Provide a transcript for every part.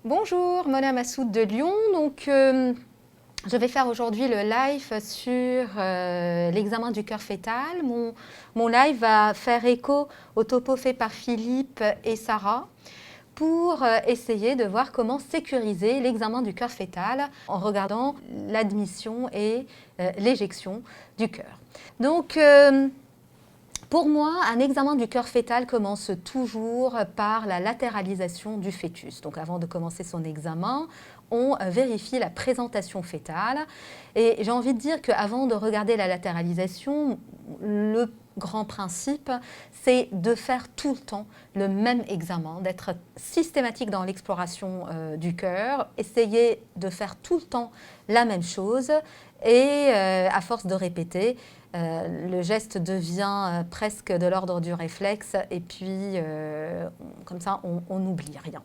Bonjour, Mona Massoud de Lyon. Je vais faire aujourd'hui le live sur l'examen du cœur fœtal. Mon live va faire écho au topo fait par Philippe et Sarah pour essayer de voir comment sécuriser l'examen du cœur fœtal en regardant l'admission et l'éjection du cœur. Pour moi, un examen du cœur fœtal commence toujours par la latéralisation du fœtus. Donc avant de commencer son examen, on vérifie la présentation fœtale. Et j'ai envie de dire qu'avant de regarder la latéralisation, le grand principe, c'est de faire tout le temps le même examen, d'être systématique dans l'exploration du cœur, essayer de faire tout le temps la même chose et à force de répéter, le geste devient presque de l'ordre du réflexe et puis comme ça on n'oublie rien.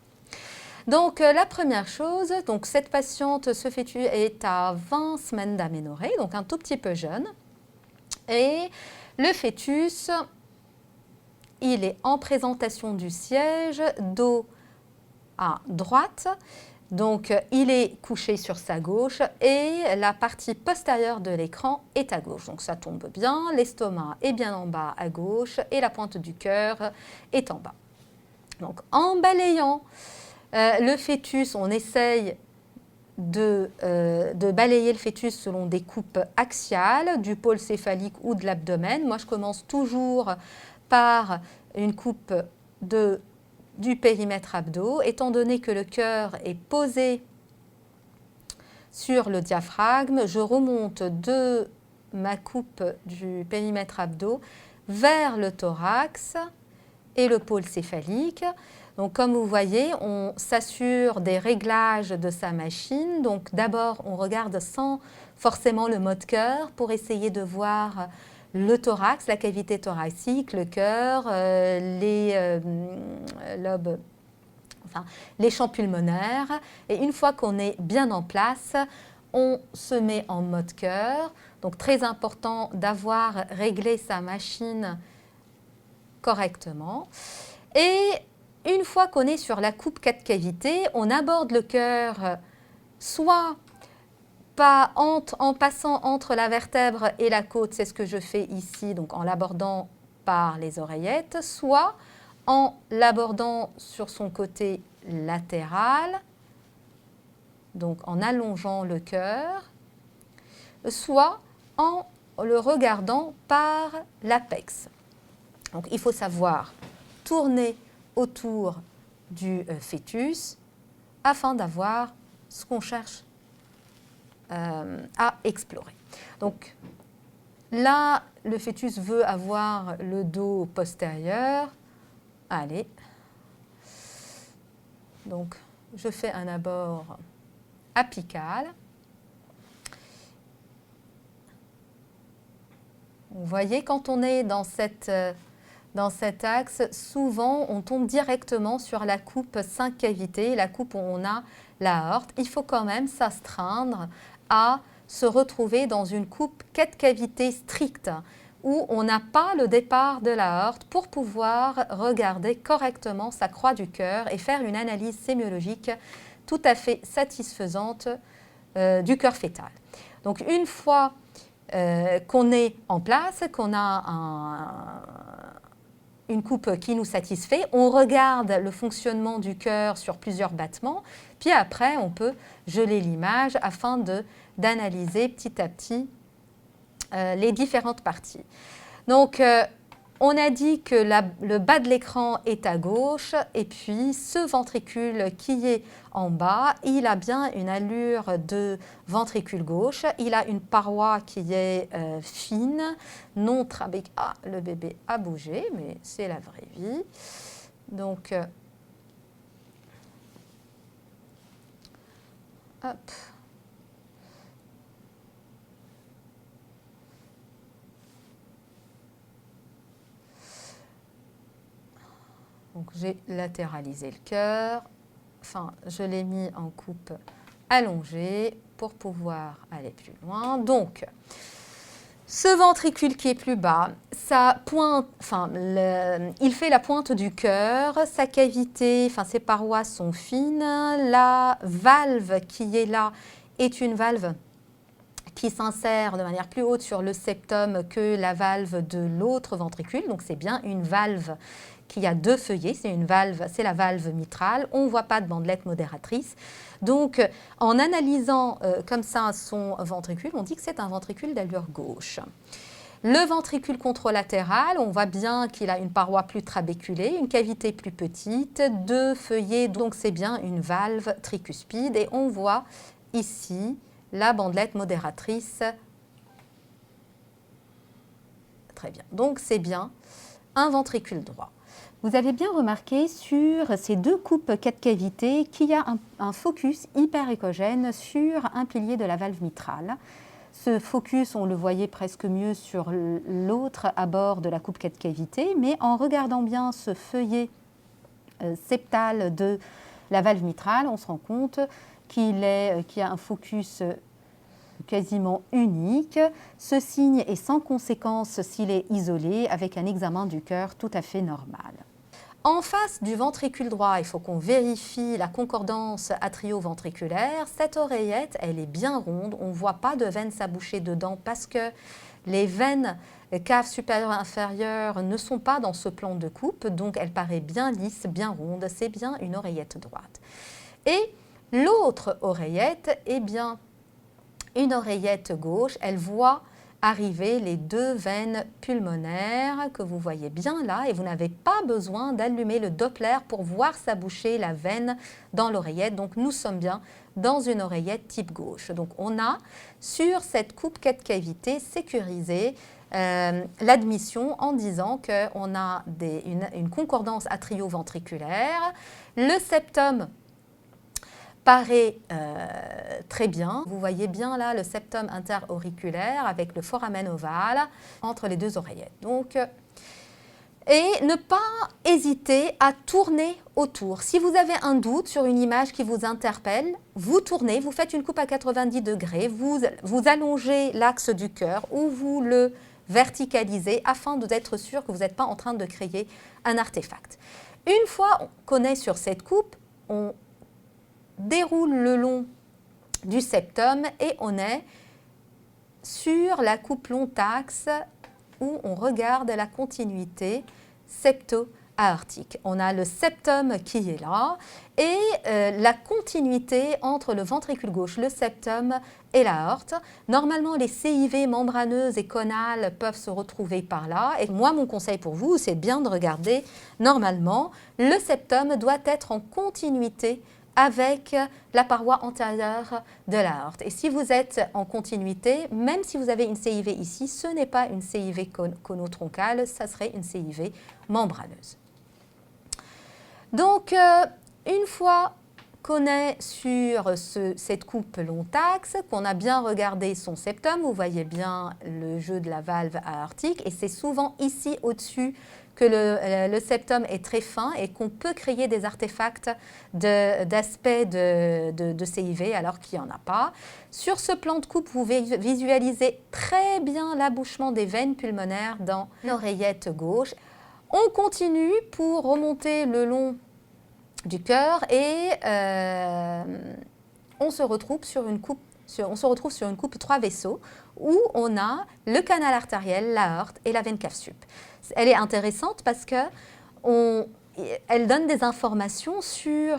Donc la première chose, donc cette patiente, ce fœtus est à 20 semaines d'aménorrhée, donc un tout petit peu jeune. Et le fœtus, il est en présentation du siège, dos à droite. Donc, il est couché sur sa gauche et la partie postérieure de l'écran est à gauche. Donc, ça tombe bien, l'estomac est bien en bas à gauche et la pointe du cœur est en bas. Donc, en balayant le fœtus, on essaye de balayer le fœtus selon des coupes axiales du pôle céphalique ou de l'abdomen. Moi, je commence toujours par une coupe du périmètre abdo, étant donné que le cœur est posé sur le diaphragme, je remonte de ma coupe du périmètre abdo vers le thorax et le pôle céphalique. Donc, comme vous voyez, on s'assure des réglages de sa machine. Donc, d'abord, on regarde sans forcément le mode cœur pour essayer de voir le thorax, la cavité thoracique, le cœur, les lobes, enfin les champs pulmonaires. Et une fois qu'on est bien en place, on se met en mode cœur. Donc très important d'avoir réglé sa machine correctement. Et une fois qu'on est sur la coupe 4 cavités, on aborde le cœur soit en passant entre la vertèbre et la côte, c'est ce que je fais ici, donc en l'abordant par les oreillettes, soit en l'abordant sur son côté latéral, donc en allongeant le cœur, soit en le regardant par l'apex. Donc il faut savoir tourner autour du fœtus afin d'avoir ce qu'on cherche à explorer. Donc là, le fœtus veut avoir le dos postérieur. Allez. Donc, je fais un abord apical. Vous voyez, quand on est dans cet axe, souvent on tombe directement sur la coupe 5 cavités, la coupe où on a la aorte. Il faut quand même s'astreindre à se retrouver dans une coupe 4 cavités stricte où on n'a pas le départ de la aorte pour pouvoir regarder correctement sa croix du cœur et faire une analyse sémiologique tout à fait satisfaisante du cœur fœtal. Donc une fois qu'on est en place, qu'on a une coupe qui nous satisfait, on regarde le fonctionnement du cœur sur plusieurs battements, puis après on peut geler l'image afin d'analyser petit à petit les différentes parties. Donc on a dit que le bas de l'écran est à gauche et puis ce ventricule qui est en bas, il a bien une allure de ventricule gauche. Il a une paroi qui est fine, non trabeque. Ah, le bébé a bougé, mais c'est la vraie vie. Donc, hop. Donc j'ai latéralisé le cœur, enfin je l'ai mis en coupe allongée pour pouvoir aller plus loin. Donc Ce ventricule qui est plus bas, il fait la pointe du cœur, sa cavité, ses parois sont fines. La valve qui est là est une valve qui s'insère de manière plus haute sur le septum que la valve de l'autre ventricule. Donc c'est bien une valve qui a deux feuillets, c'est la valve mitrale. On ne voit pas de bandelette modératrice. Donc en analysant comme ça son ventricule, on dit que c'est un ventricule d'allure gauche. Le ventricule contralatéral, on voit bien qu'il a une paroi plus trabéculée, une cavité plus petite, deux feuillets, donc c'est bien une valve tricuspide. Et on voit ici la bandelette modératrice. Très bien, donc c'est bien un ventricule droit. Vous avez bien remarqué sur ces deux coupes 4 cavités qu'il y a un focus hyperéchogène sur un pilier de la valve mitrale. Ce focus, on le voyait presque mieux sur l'autre abord de la coupe 4 cavités, mais en regardant bien ce feuillet septal de la valve mitrale, on se rend compte qu'il y a un focus quasiment unique. Ce signe est sans conséquence s'il est isolé, avec un examen du cœur tout à fait normal. En face du ventricule droit, il faut qu'on vérifie la concordance atrio-ventriculaire. Cette oreillette, elle est bien ronde. On ne voit pas de veine s'aboucher dedans parce que les veines cave supérieure et inférieure ne sont pas dans ce plan de coupe. Donc, elle paraît bien lisse, bien ronde. C'est bien une oreillette droite. Et l'autre oreillette, eh bien, une oreillette gauche, elle voit arriver les deux veines pulmonaires que vous voyez bien là et vous n'avez pas besoin d'allumer le Doppler pour voir s'aboucher la veine dans l'oreillette. Donc nous sommes bien dans une oreillette type gauche. Donc on a sur cette coupe 4 cavités sécurisé l'admission en disant qu'on a une concordance atrio-ventriculaire. Le septum paraît très bien. Vous voyez bien là le septum interauriculaire avec le foramen ovale entre les deux oreillettes. Donc, et ne pas hésiter à tourner autour. Si vous avez un doute sur une image qui vous interpelle, vous tournez, vous faites une coupe à 90 degrés, vous allongez l'axe du cœur ou vous le verticalisez afin d'être sûr que vous n'êtes pas en train de créer un artefact. Une fois qu'on est sur cette coupe, on déroule le long du septum et on est sur la coupe long axe où on regarde la continuité septo-aortique. On a le septum qui est là et la continuité entre le ventricule gauche, le septum et l'aorte. Normalement, les CIV membraneuses et conales peuvent se retrouver par là. Et moi, mon conseil pour vous, c'est bien de regarder normalement. Le septum doit être en continuité avec la paroi antérieure de l'aorte. Et si vous êtes en continuité, même si vous avez une CIV ici, ce n'est pas une CIV conotroncale, ça serait une CIV membraneuse. Donc, une fois qu'on est sur cette coupe long axe, qu'on a bien regardé son septum, vous voyez bien le jeu de la valve aortique, et c'est souvent ici au-dessus que le septum est très fin et qu'on peut créer des artefacts d'aspect de CIV alors qu'il n'y en a pas. Sur ce plan de coupe, vous visualisez très bien l'abouchement des veines pulmonaires dans l'oreillette gauche. On continue pour remonter le long du cœur et on se retrouve sur une coupe 3 vaisseaux où on a le canal artériel, l'aorte et la veine cave sup. Elle est intéressante parce qu'elle donne des informations sur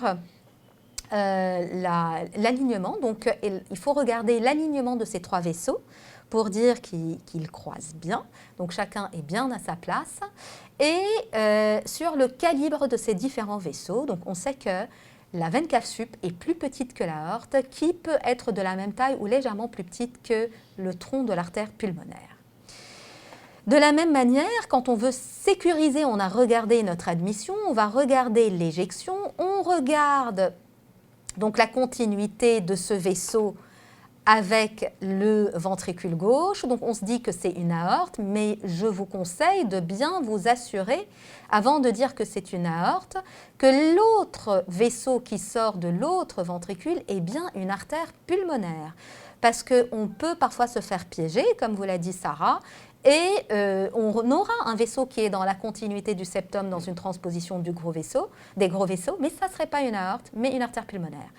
l'alignement. Donc, il faut regarder l'alignement de ces 3 vaisseaux pour dire qu'ils croisent bien. Donc, chacun est bien à sa place. Et sur le calibre de ces différents vaisseaux, donc on sait que la veine cave sup est plus petite que l'aorte, qui peut être de la même taille ou légèrement plus petite que le tronc de l'artère pulmonaire. De la même manière, quand on veut sécuriser, on a regardé notre admission, on va regarder l'éjection, on regarde donc la continuité de ce vaisseau avec le ventricule gauche. Donc on se dit que c'est une aorte, mais je vous conseille de bien vous assurer, avant de dire que c'est une aorte, que l'autre vaisseau qui sort de l'autre ventricule est bien une artère pulmonaire. parce qu'on peut parfois se faire piéger, comme vous l'a dit Sarah, et on aura un vaisseau qui est dans la continuité du septum dans une transposition des gros vaisseaux, mais ça ne serait pas une aorte, mais une artère pulmonaire.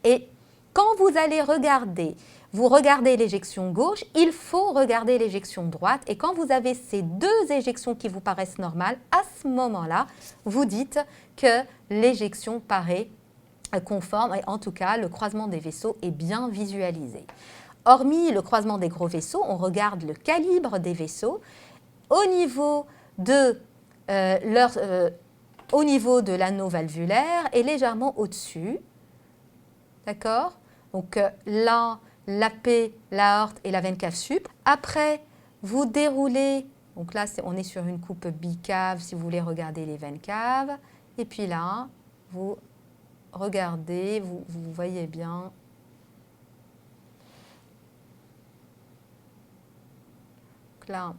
Et quand vous allez regarder, vous regardez l'éjection gauche, il faut regarder l'éjection droite. Et quand vous avez ces deux éjections qui vous paraissent normales, à ce moment-là, vous dites que l'éjection paraît conforme, et en tout cas, le croisement des vaisseaux est bien visualisé. Hormis le croisement des gros vaisseaux, on regarde le calibre des vaisseaux au niveau de l'anneau valvulaire et légèrement au-dessus. D'accord? Donc là, l'AP, l'aorte et la veine cave sup. Après, vous déroulez, donc là on est sur une coupe bicave si vous voulez regarder les veines caves. Et puis là, vous regardez, vous voyez bien. Donc là,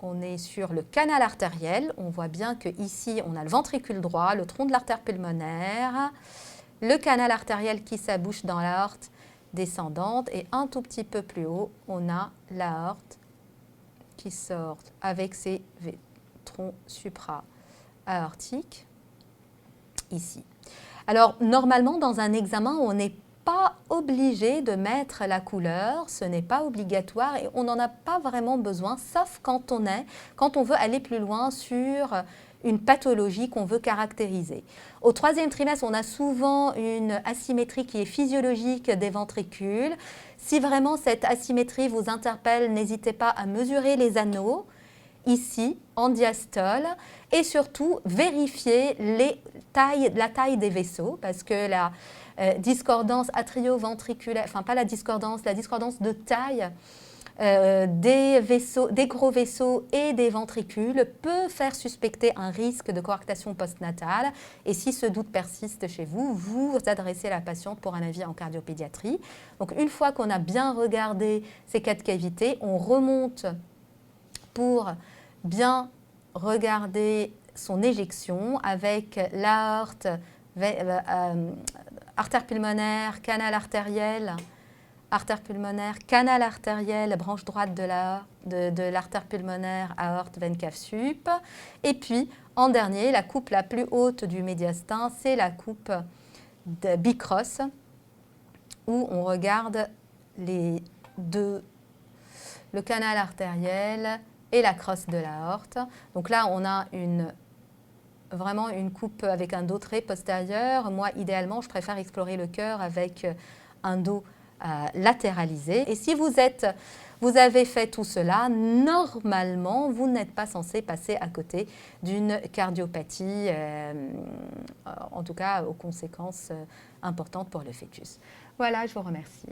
on est sur le canal artériel. On voit bien qu'ici, on a le ventricule droit, le tronc de l'artère pulmonaire, le canal artériel qui s'abouche dans l'aorte descendante et un tout petit peu plus haut, on a l'aorte qui sort avec ses troncs supra-aortiques ici. Alors, normalement, dans un examen, on n'est pas obligé de mettre la couleur, ce n'est pas obligatoire et on n'en a pas vraiment besoin, sauf quand on veut aller plus loin sur une pathologie qu'on veut caractériser. Au troisième trimestre, on a souvent une asymétrie qui est physiologique des ventricules. Si vraiment cette asymétrie vous interpelle, n'hésitez pas à mesurer les anneaux, ici, en diastole, et surtout vérifier la taille des vaisseaux, parce que la discordance atrio-ventriculaire, enfin pas la discordance de taille des gros vaisseaux et des ventricules peut faire suspecter un risque de coarctation postnatale. Et si ce doute persiste chez vous, vous adressez à la patiente pour un avis en cardiopédiatrie. Donc une fois qu'on a bien regardé ces quatre cavités, on remonte pour bien regarder son éjection avec l'aorte, artère pulmonaire, canal artériel, artère pulmonaire, canal artériel, branche droite de l'artère pulmonaire, aorte, veine cave sup. Et puis, en dernier, la coupe la plus haute du médiastin, c'est la coupe de bicross, où on regarde les deux, le canal artériel et la crosse de l'aorte. Donc là, on a vraiment une coupe avec un dos très postérieur. Moi, idéalement, je préfère explorer le cœur avec un dos latéralisé. Et si vous avez fait tout cela, normalement, vous n'êtes pas censé passer à côté d'une cardiopathie, en tout cas aux conséquences importantes pour le fœtus. Voilà, je vous remercie.